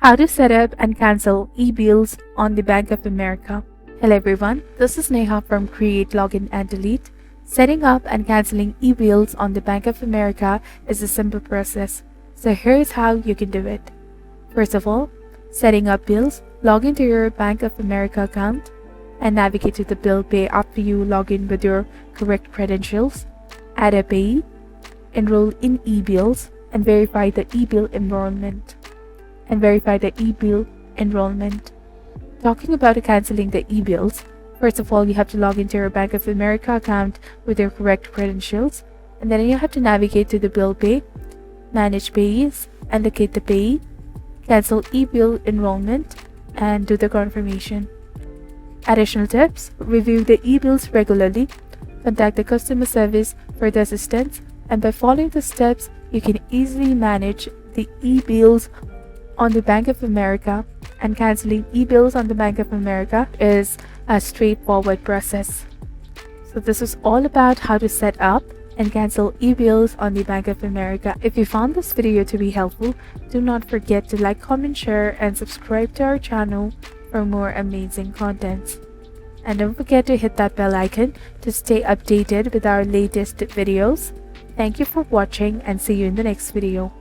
How to set up and cancel eBills on the Bank of America. Hello everyone, this is Neha from Create, Login and Delete. Setting up and canceling eBills on the Bank of America is a simple process. So here's how you can do it. First of all, setting up bills, log into your Bank of America account and navigate to the bill pay after you log in with your correct credentials. Add a payee, enroll in eBills and verify the eBill enrollment. Talking about canceling the eBills, first of all, you have to log into your Bank of America account with your correct credentials, and then you have to navigate to the bill pay, manage payees, and locate the payee, cancel eBill enrollment, and do the confirmation. Additional tips: review the eBills regularly, contact the customer service for the assistance, and by following the steps, you can easily manage the eBills on the Bank of America, and canceling eBills on the Bank of America is a straightforward process. So this is all about how to set up and cancel eBills on the Bank of America. If you found this video to be helpful, do not forget to like, comment, share, and subscribe to our channel for more amazing contents. And don't forget to hit that bell icon to stay updated with our latest videos. Thank you for watching and see you in the next video.